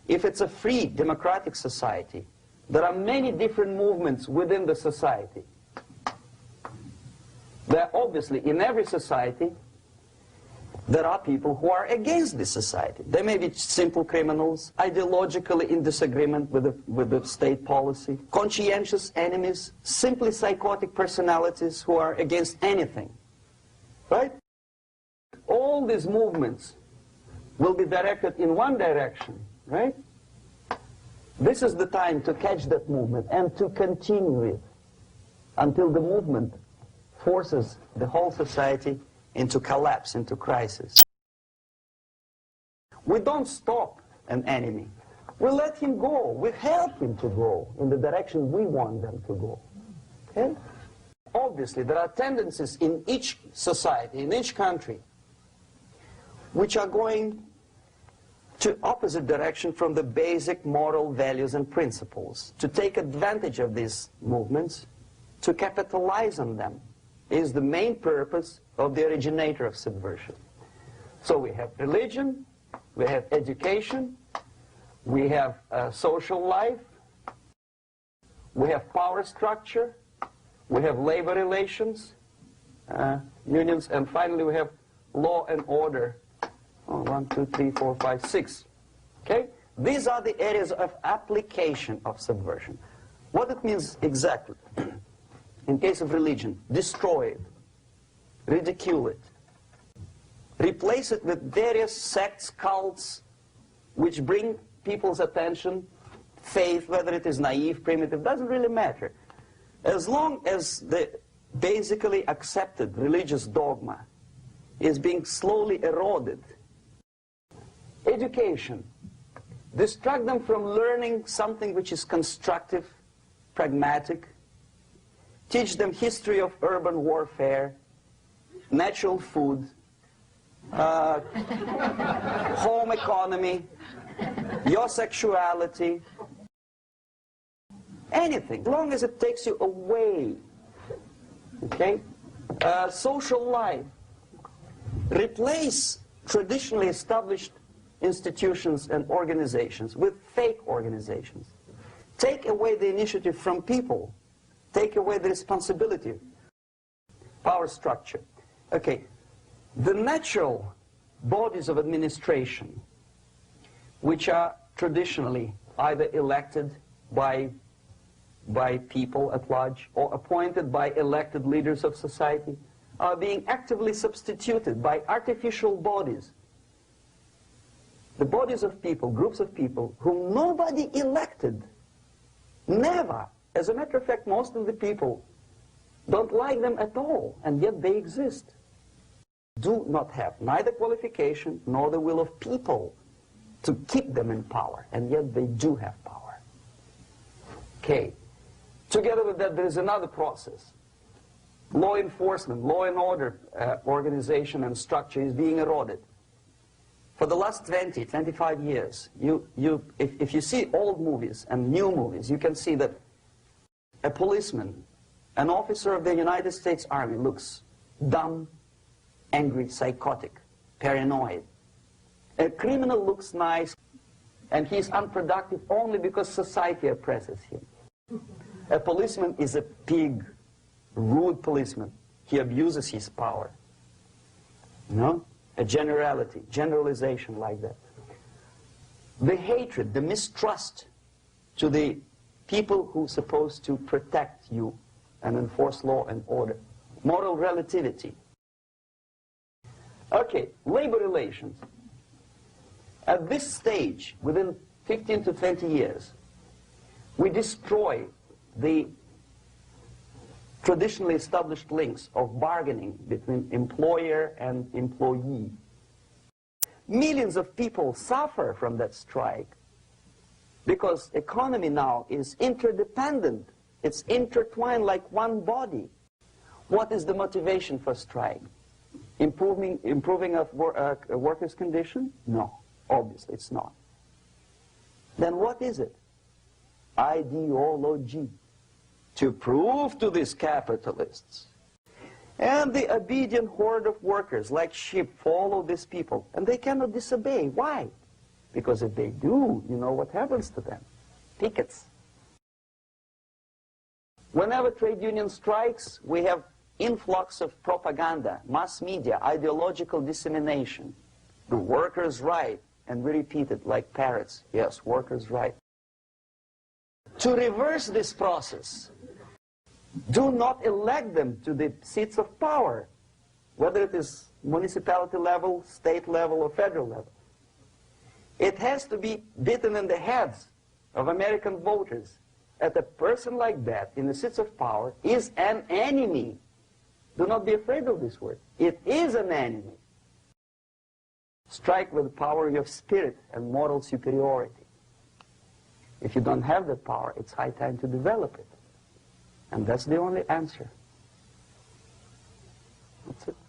if it's a free democratic society, there are many different movements within the society. There are obviously, in every society, there are people who are against this society. They may be simple criminals, ideologically in disagreement with the state policy, conscientious enemies, simply psychotic personalities who are against anything. Right? All these movements will be directed in one direction, right? This is the time to catch that movement and to continue it until the movement forces the whole society into collapse, into crisis. We don't stop an enemy. We let him go. We help him to go in the direction we want them to go. Okay? Obviously, there are tendencies in each society, in each country, which are going to opposite direction from the basic moral values and principles. To take advantage of these movements, to capitalize on them, is the main purpose of the originator of subversion. So we have religion, we have education, we have social life, we have power structure, we have labor relations, unions, and finally we have law and order. 1, 2, 3, 4, 5, 6. Okay? These are the areas of application of subversion. What it means exactly? In case of religion, destroy it, ridicule it, replace it with various sects, cults, which bring people's attention, faith, whether it is naive, primitive, doesn't really matter. As long as the basically accepted religious dogma is being slowly eroded. Education. Distract them from learning something which is constructive, pragmatic. Teach them history of urban warfare, natural food, home economy, your sexuality, anything, as long as it takes you away. Okay? Social life. Replace traditionally established institutions and organizations with fake organizations. Take away the initiative from people. Take away the responsibility. Power structure. Okay, the natural bodies of administration, which are traditionally either elected by people at large or appointed by elected leaders of society, are being actively substituted by artificial bodies. The bodies of people, groups of people, whom nobody elected. Never. As a matter of fact, most of the people don't like them at all, and yet they exist. Do not have neither qualification nor the will of people to keep them in power, and yet they do have power. Okay. Together with that, there is another process. Law enforcement, law and order organization and structure is being eroded. For the last 20, 25 years, if you see old movies and new movies, you can see that a policeman, an officer of the United States Army, looks dumb, angry, psychotic, paranoid. A criminal looks nice, and he's unproductive only because society oppresses him. A policeman is a pig, rude policeman. He abuses his power. No? A generalization like that. The hatred, the mistrust to the people who are supposed to protect you and enforce law and order. Moral relativity. Okay, labor relations. At this stage, within 15 to 20 years, we destroy the traditionally established links of bargaining between employer and employee. Millions of people suffer from that strike because economy now is interdependent. It's intertwined like one body. What is the motivation for strike? Improving of workers' condition? No, obviously it's not. Then what is it? Ideology. To prove to these capitalists. And the obedient horde of workers, like sheep, follow these people. And they cannot disobey. Why? Because if they do, you know what happens to them. Pickets. Whenever trade union strikes, we have influx of propaganda, mass media, ideological dissemination. The workers' right, and we repeat it like parrots. Yes, workers' right. To reverse this process, do not elect them to the seats of power, whether it is municipality level, state level, or federal level. It has to be beaten in the heads of American voters that a person like that in the seats of power is an enemy. Do not be afraid of this word. It is an enemy. Strike with the power of spirit and moral superiority. If you don't have that power, it's high time to develop it. And that's the only answer. That's it.